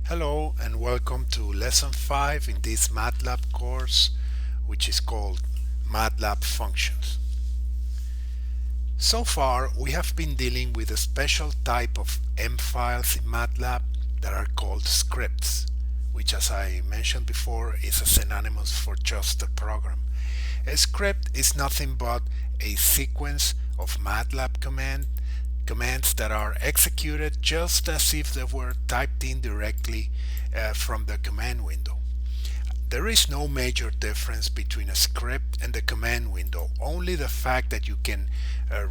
Hello and welcome to lesson 5 in this MATLAB course, which is called MATLAB functions. So far we have been dealing with a special type of M files in MATLAB that are called scripts, which, as I mentioned before, is a synonymous for just a program. A script is nothing but a sequence of MATLAB commands that are executed just as if they were typed in directly from the command window. There is no major difference between a script and the command window, only the fact that you can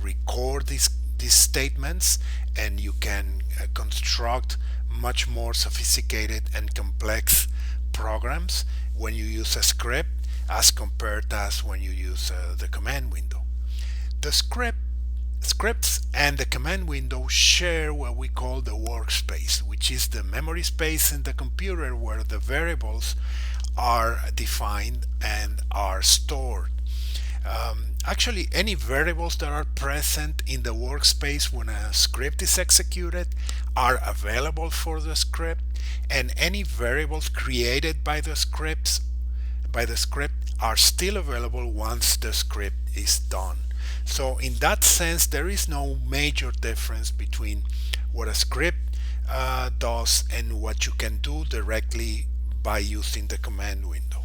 record these statements and you can construct much more sophisticated and complex programs when you use a script as compared as when you use the command window. The scripts and the command window share what we call the workspace, which is the memory space in the computer where the variables are defined and are stored. Actually, any variables that are present in the workspace when a script is executed are available for the script, and any variables created by the script are still available once the script is done. So in that sense, there is no major difference between what a script does and what you can do directly by using the command window.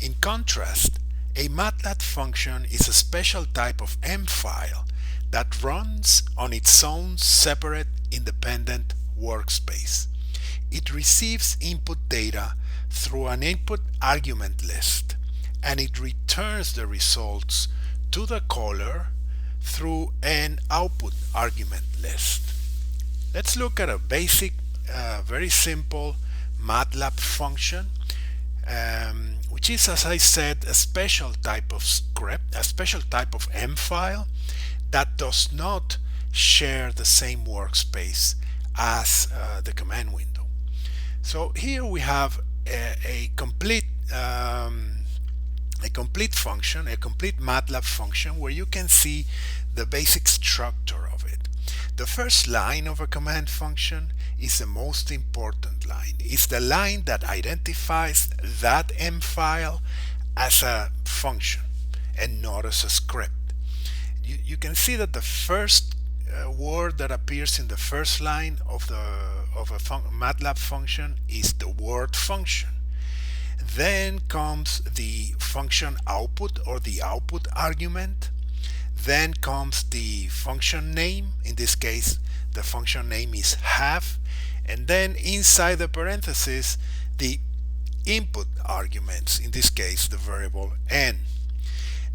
In contrast, a MATLAB function is a special type of M file that runs on its own separate independent workspace. It receives input data through an input argument list, and it returns the results to the caller through an output argument list. Let's look at a basic, very simple MATLAB function, which is, as I said, a special type of script, a special type of M file that does not share the same workspace as the command window. So here we have a complete function, a complete MATLAB function where you can see the basic structure of it. The first line of a command function is the most important line. It's the line that identifies that M file as a function and not as a script. You can see that the first word that appears in the first line of a MATLAB function is the word function. Then comes the function output or the output argument. Then comes the function name. In this case, the function name is half. And then inside the parentheses, the input arguments, in this case, the variable n.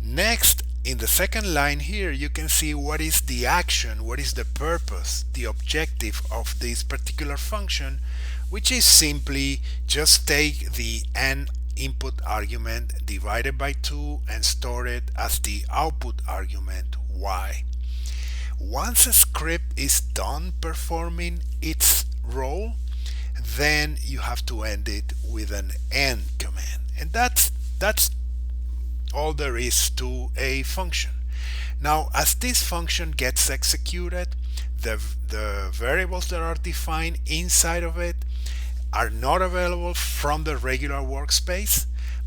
Next, in the second line here, you can see what is the action, what is the purpose, the objective of this particular function, which is simply just take the n input argument divided by 2 and store it as the output argument y. Once a script is done performing its role, then you have to end it with an end command, and that's all there is to a function. Now, as this function gets executed, the variables that are defined inside of it are not available from the regular workspace,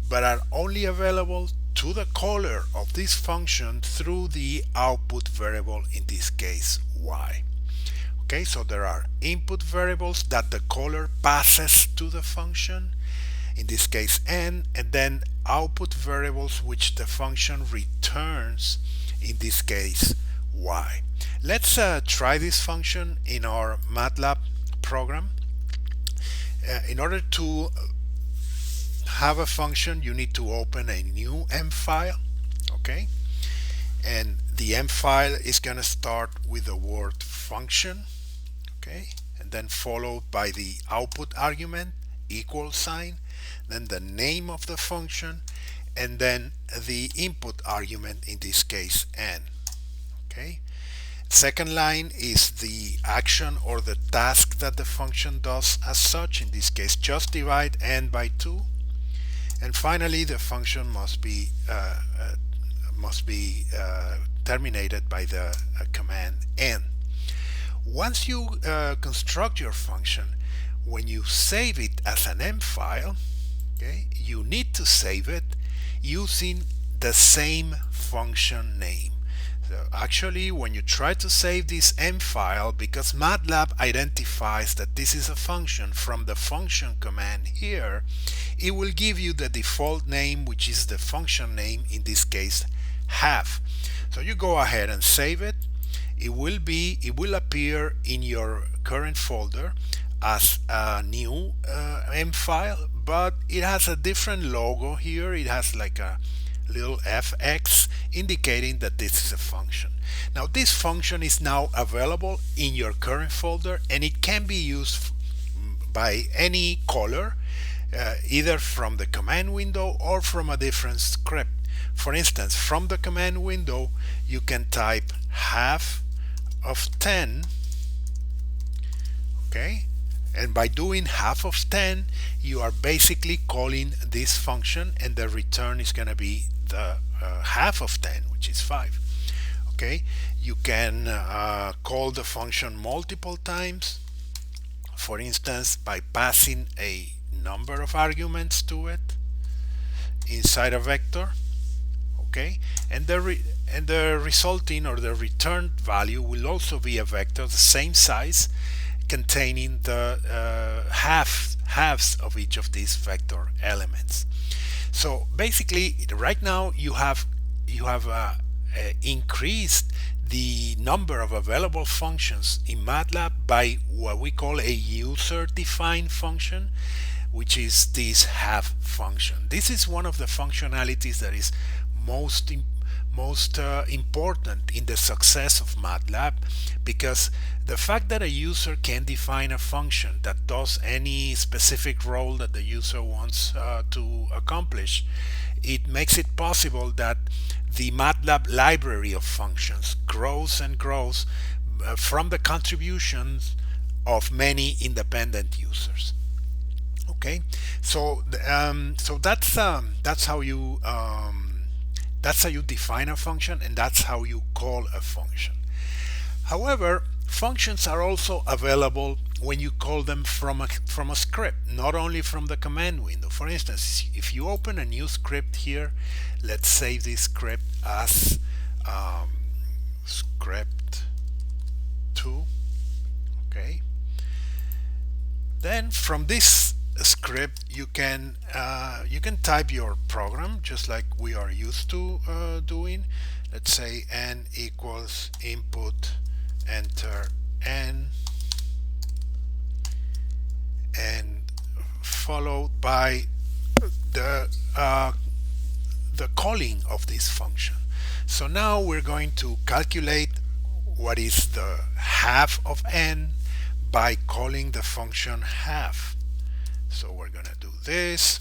but are only available to the caller of this function through the output variable, in this case y. Okay, so there are input variables that the caller passes to the function, in this case n, and then output variables which the function returns, in this case y. Let's try this function in our MATLAB program. In order to have a function, you need to open a new M file, okay? And the M file is going to start with the word function, okay? And then followed by the output argument, equal sign, then the name of the function, and then the input argument, in this case n, okay? Second line is the action or the task that the function does as such, in this case just divide n by 2, and finally the function must be terminated by the command n. Once you construct your function, when you save it as an M file, okay, you need to save it using the same function name. So actually, when you try to save this M file, because MATLAB identifies that this is a function from the function command here, it will give you the default name, which is the function name, in this case half. So you go ahead and save it. It will appear in your current folder as a new M file, but it has a different logo here. It has like a little fx indicating that this is a function. Now this function is now available in your current folder, and it can be used by any color, either from the command window or from a different script. For instance, from the command window you can type half of 10, okay, and by doing half of 10 you are basically calling this function, and the return is going to be the half of 10, which is 5. Okay, you can call the function multiple times, for instance by passing a number of arguments to it inside a vector. Okay, and the resulting or the returned value will also be a vector the same size, containing the halves of each of these vector elements. So basically, right now you have increased the number of available functions in MATLAB by what we call a user-defined function, which is this half function. This is one of the functionalities that is most important in the success of MATLAB, because the fact that a user can define a function that does any specific role that the user wants to accomplish, it makes it possible that the MATLAB library of functions grows and grows from the contributions of many independent users. Okay, so that's how you define a function, and that's how you call a function. However, functions are also available when you call them from a script, not only from the command window. For instance, if you open a new script here, let's save this script as script 2. Okay, then from this script you can type your program just like we are used to doing. Let's say n equals input enter n, and followed by the calling of this function. So now we're going to calculate what is the half of n by calling the function half. So we're going to do this,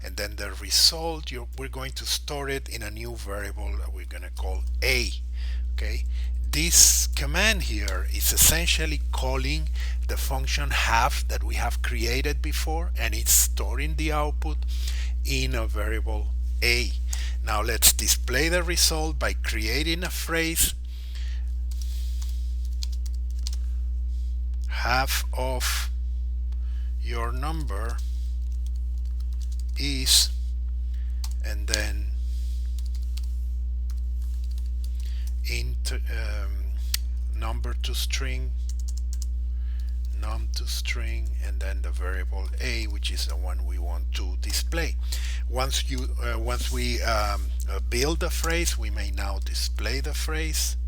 and then the result, we're going to store it in a new variable that we're going to call a. Okay, this command here is essentially calling the function half that we have created before, and it's storing the output in a variable a. Now let's display the result by creating a phrase, half of your number is, and then into number to string, num to string, and then the variable a, which is the one we want to display. Once we build the phrase, we may now display the phrase,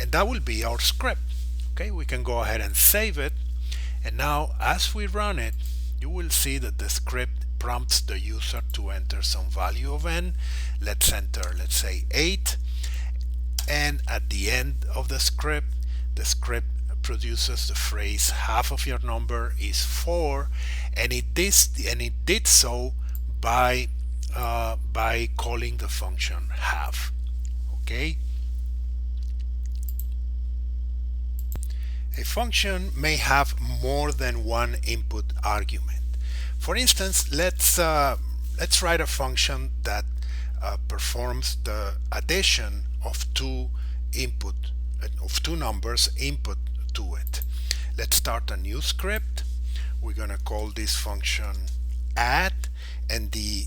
and that will be our script. Okay, we can go ahead and save it, and now as we run it, you will see that the script prompts the user to enter some value of n. Let's enter, let's say 8, and at the end of the script produces the phrase half of your number is 4, and it did so by calling the function half. Okay, a function may have more than one input argument. For instance, let's write a function that performs the addition of two input of two numbers input to it. Let's start a new script. We're going to call this function add, and the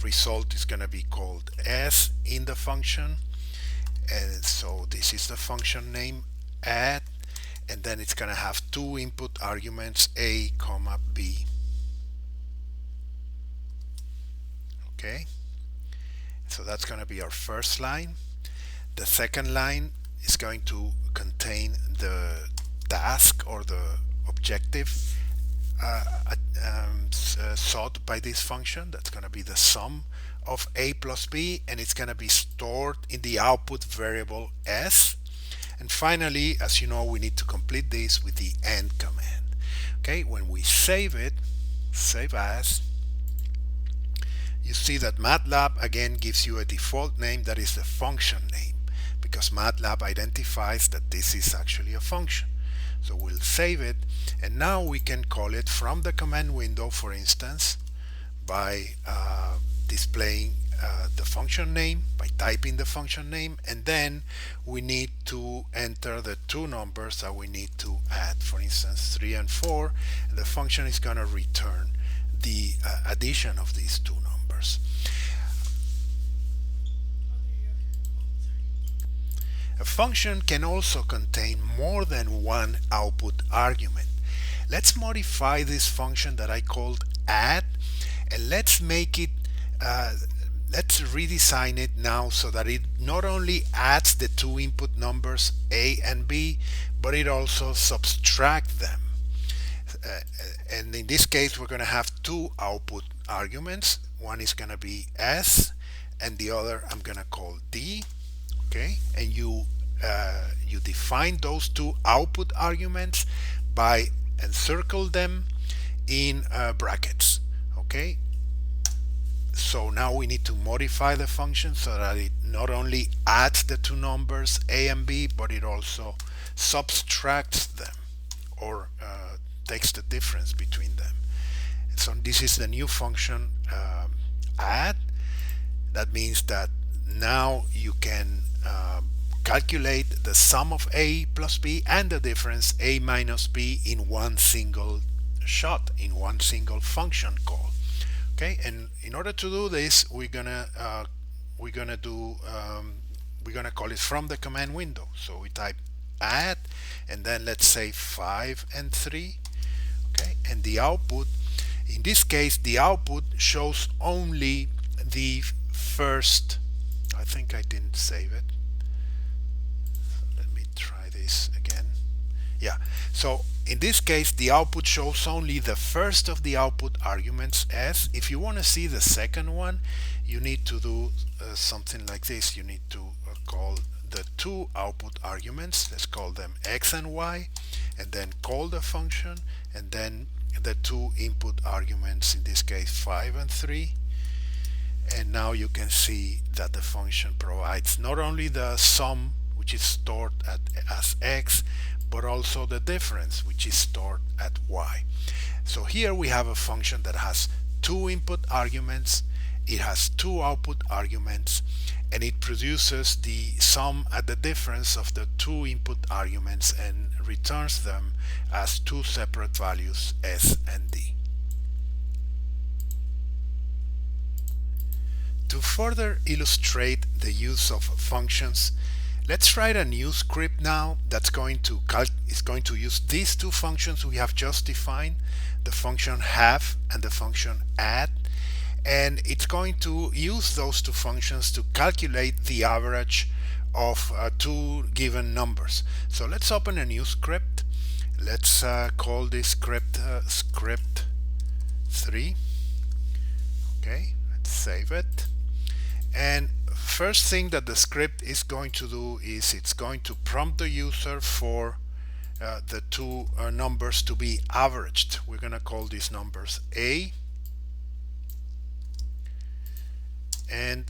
result is going to be called s in the function. And so this is the function name add, and then it's going to have two input arguments, a comma b. Okay, so that's going to be our first line. The second line is going to contain the task or the objective sought by this function. That's going to be the sum of a plus b, and it's going to be stored in the output variable s. And finally, as you know, we need to complete this with the end command. Okay, when we save it, save as, you see that MATLAB again gives you a default name that is the function name, because MATLAB identifies that this is actually a function. So we'll save it, and now we can call it from the command window, for instance, by displaying the function name, by typing the function name, and then we need to enter the two numbers that we need to add, for instance 3 and 4, and the function is going to return the addition of these two numbers. A function can also contain more than one output argument. Let's modify this function that I called add, and let's make it let's redesign it now so that it not only adds the two input numbers a and b, but it also subtracts them. And in this case we're going to have two output arguments. One is going to be s, and the other I'm going to call d. Okay, and you define those two output arguments by encircle them in brackets. Okay, so now we need to modify the function so that it not only adds the two numbers a and b, but it also subtracts them, or takes the difference between them. So this is the new function add. That means that now you can calculate the sum of a plus b and the difference a minus b in one single shot, in one single function call. Okay, and in order to do this, we're gonna call it from the command window. So we type add, and then let's say 5 and 3. Okay, and the output, in this case the output shows only the first. I think I didn't save it. Let me try this again. Yeah, so in this case the output shows only the first of the output arguments s. If you want to see the second one, you need to do something like this. You need to call the two output arguments, let's call them x and y, and then call the function, and then the two input arguments, in this case 5 and 3. And now you can see that the function provides not only the sum, which is stored as x, but also the difference, which is stored at y. So here we have a function that has two input arguments, it has two output arguments, and it produces the sum at the difference of the two input arguments and returns them as two separate values, s and d. To further illustrate the use of functions, let's write a new script now that's going to use these two functions we have just defined, the function have and the function add, and it's going to use those two functions to calculate the average of two given numbers. So let's open a new script. Let's call this script script 3. Okay, let's save it. And first thing that the script is going to do is it's going to prompt the user for the two numbers to be averaged. We're going to call these numbers a and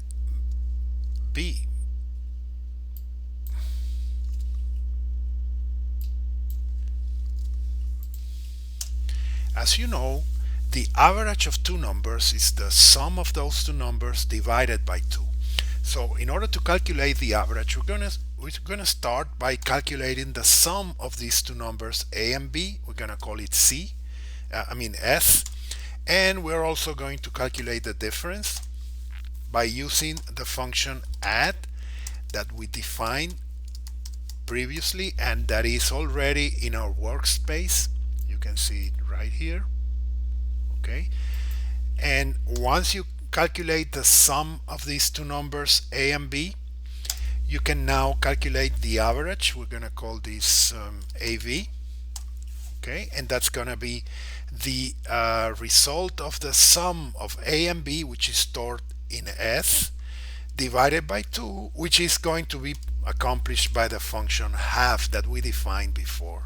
b. As you know, the average of two numbers is the sum of those two numbers divided by 2. So in order to calculate the average, we're we're going to start by calculating the sum of these two numbers a and b. We're going to call it s, and we're also going to calculate the difference by using the function add that we defined previously and that is already in our workspace. You can see it right here. Okay, and once you calculate the sum of these two numbers a and b, you can now calculate the average. We're going to call this AV. Okay, and that's going to be the result of the sum of a and b, which is stored in s, divided by 2, which is going to be accomplished by the function half that we defined before.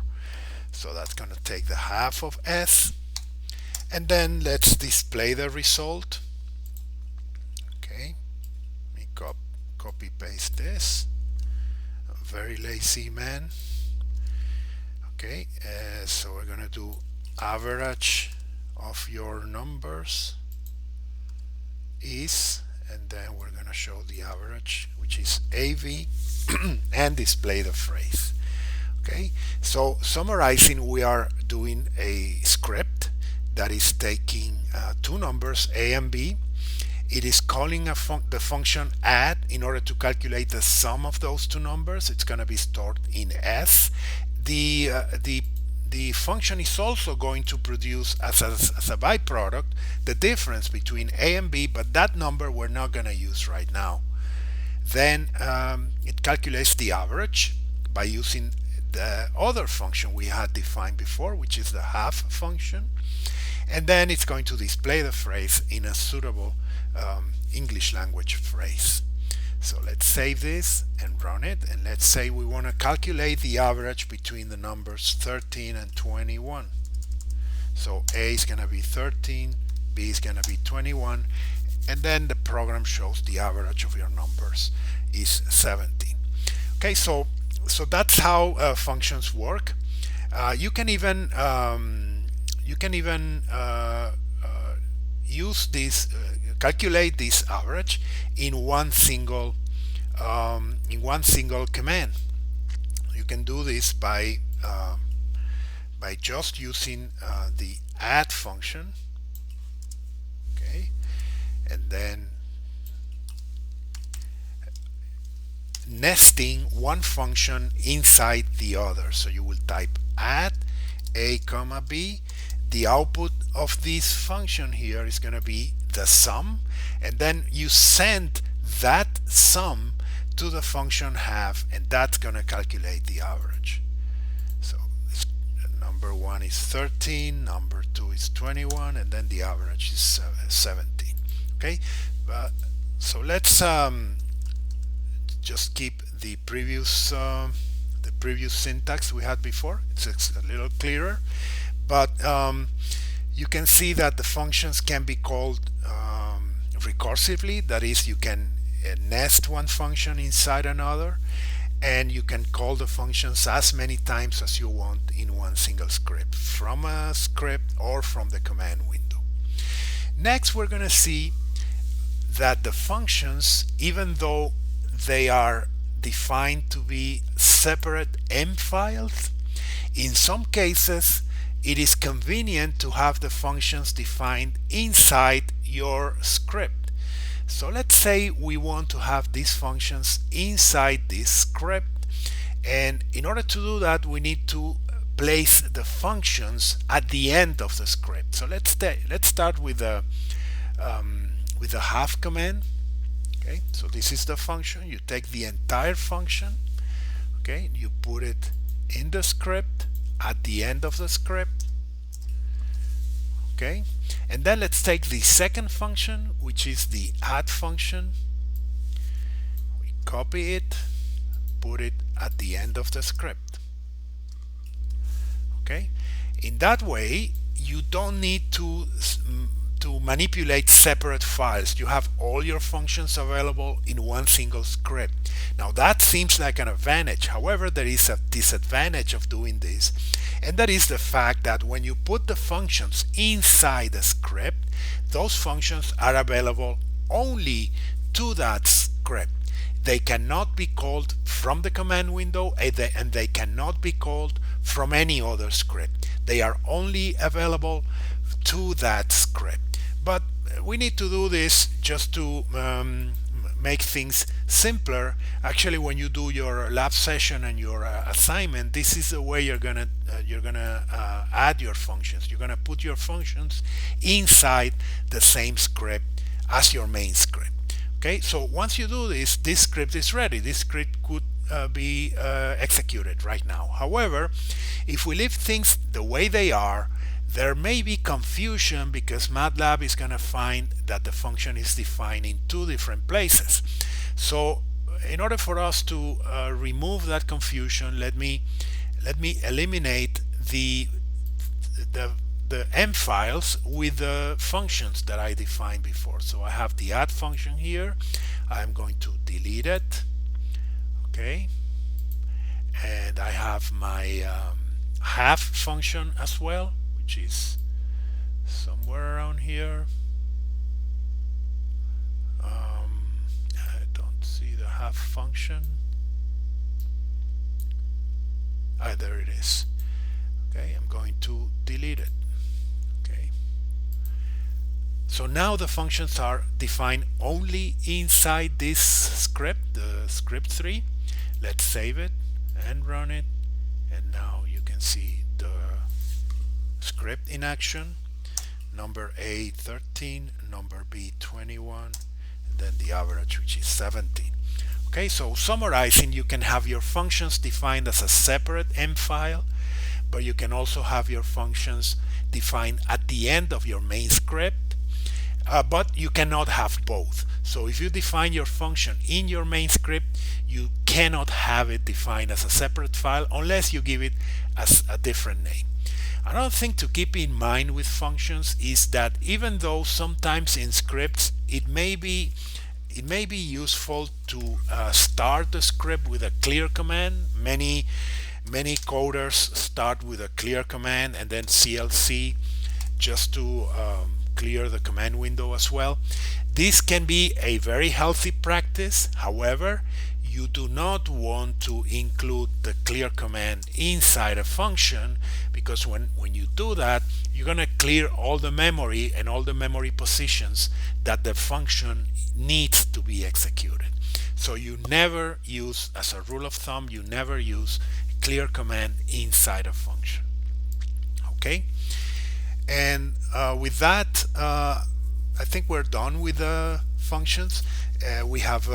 So that's going to take the half of s, and then let's display the result. Okay, let me copy paste this. I'm a very lazy man. Okay, so we're going to do average of your numbers is, and then we're going to show the average, which is AV, and display the phrase. Okay, so summarizing, we are doing a script that is taking two numbers a and b. It is calling the function add in order to calculate the sum of those two numbers. It's going to be stored in s. The function is also going to produce as a byproduct the difference between a and b, but that number we're not going to use right now. Then it calculates the average by using the other function we had defined before, which is the half function, and then it's going to display the phrase in a suitable English language phrase. So let's save this and run it, and let's say we want to calculate the average between the numbers 13 and 21. So A is going to be 13, B is going to be 21, and then the program shows the average of your numbers is 17. Okay, so that's how functions work. You can even use this, calculate this average in one single command. You can do this by just using the add function. Okay, and then nesting one function inside the other. So you will type add a comma b. The output of this function here is going to be the sum, and then you send that sum to the function half, and that's going to calculate the average. So number 1 is 13, number 2 is 21, and then the average is 17. Okay, so let's just keep the previous syntax we had before. It's a little clearer, but you can see that the functions can be called recursively. That is, you can nest one function inside another, and you can call the functions as many times as you want in one single script, from a script or from the command window. Next, we're going to see that the functions, even though they are defined to be separate M files, in some cases it is convenient to have the functions defined inside your script. So let's say we want to have these functions inside this script, and in order to do that we need to place the functions at the end of the script. So let's start with the half command. Okay, so this is the function. You take the entire function, okay, you put it in the script at the end of the script. Okay, and then let's take the second function, which is the add function. We copy it, put it at the end of the script. Okay, in that way you don't need to manipulate separate files. You have all your functions available in one single script. Now that seems like an advantage. However, there is a disadvantage of doing this, and that is the fact that when you put the functions inside the script, those functions are available only to that script. They cannot be called from the command window, and they cannot be called from any other script. They are only available to that script. But we need to do this just to make things simpler. Actually, when you do your lab session and your assignment, this is the way you're gonna add your functions. You're gonna put your functions inside the same script as your main script. Okay, so once you do this, this script is ready. This script could be executed right now. However, if we leave things the way they are, there may be confusion because MATLAB is going to find that the function is defined in two different places. So in order for us to remove that confusion, let me eliminate the M files with the functions that I defined before. So I have the add function here. I'm going to delete it. Okay, and I have my half function as well, which is somewhere around here. I don't see the half function. There it is. Okay, I'm going to delete it. Okay, so now the functions are defined only inside this script, the script 3. Let's save it and run it, and now you can see the script in action. Number A 13, number B 21, and then the average, which is 17. Okay, so summarizing, you can have your functions defined as a separate M file, but you can also have your functions defined at the end of your main script, but you cannot have both. So if you define your function in your main script, you cannot have it defined as a separate file unless you give it as a different name. Another thing to keep in mind with functions is that even though sometimes in scripts it may be useful to start the script with a clear command. Many coders start with a clear command and then CLC just to clear the command window as well. This can be a very healthy practice. However, you do not want to include the clear command inside a function, because when you do that, you're going to clear all the memory and all the memory positions that the function needs to be executed. So you never use, as a rule of thumb, you never use clear command inside a function. Okay, and with that, I think we're done with the functions. We have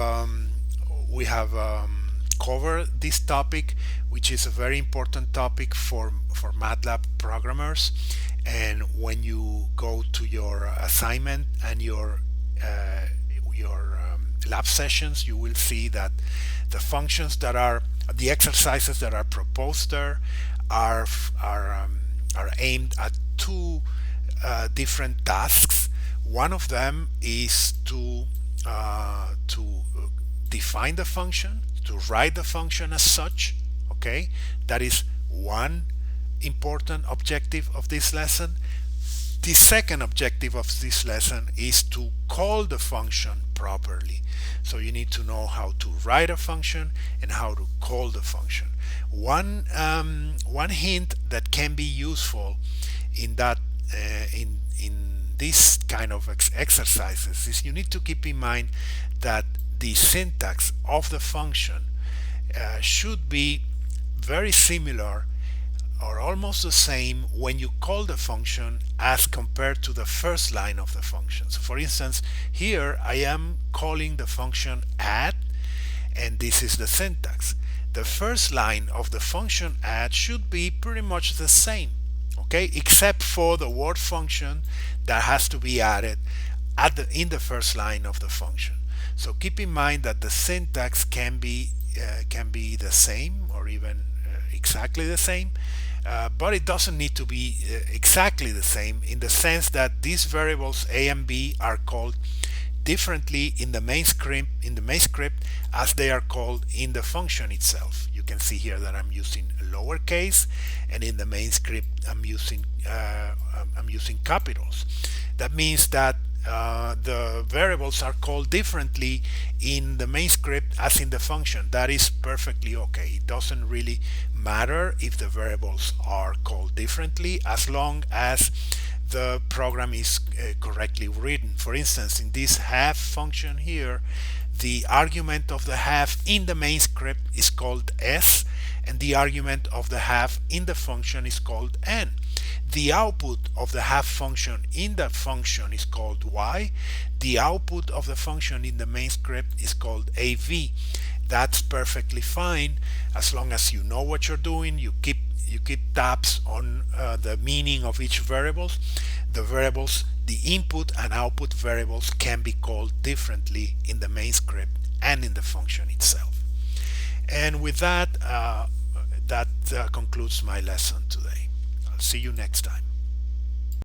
covered this topic, which is a very important topic for MATLAB programmers. And when you go to your assignment and your lab sessions, you will see that the functions that are the exercises that are proposed there are aimed at two different tasks. One of them is to define the function, to write the function as such. Okay, that is one important objective of this lesson. The second objective of this lesson is to call the function properly. So you need to know how to write a function and how to call the function. One hint that can be useful in that in this kind of exercises is you need to keep in mind that the syntax of the function should be very similar or almost the same when you call the function as compared to the first line of the function. So for instance, here I am calling the function add, and this is the syntax. The first line of the function add should be pretty much the same, okay, except for the word function that has to be added in the first line of the function. So keep in mind that the syntax can be the same or even exactly the same, but it doesn't need to be exactly the same, in the sense that these variables a and b are called differently in the main script as they are called in the function itself. You can see here that I'm using lowercase, and in the main script I'm using capitals. That means that the variables are called differently in the main script as in the function. That is perfectly okay. It doesn't really matter if the variables are called differently as long as the program is correctly written. For instance, in this half function here, the argument of the half in the main script is called s, and the argument of the half in the function is called n. The output of the half function in the function is called y. The output of the function in the main script is called av. That's perfectly fine as long as you know what you're doing. You keep tabs on the meaning of each variable. The variables, the input and output variables, can be called differently in the main script and in the function itself. And with that, that concludes my lesson today. I'll see you next time.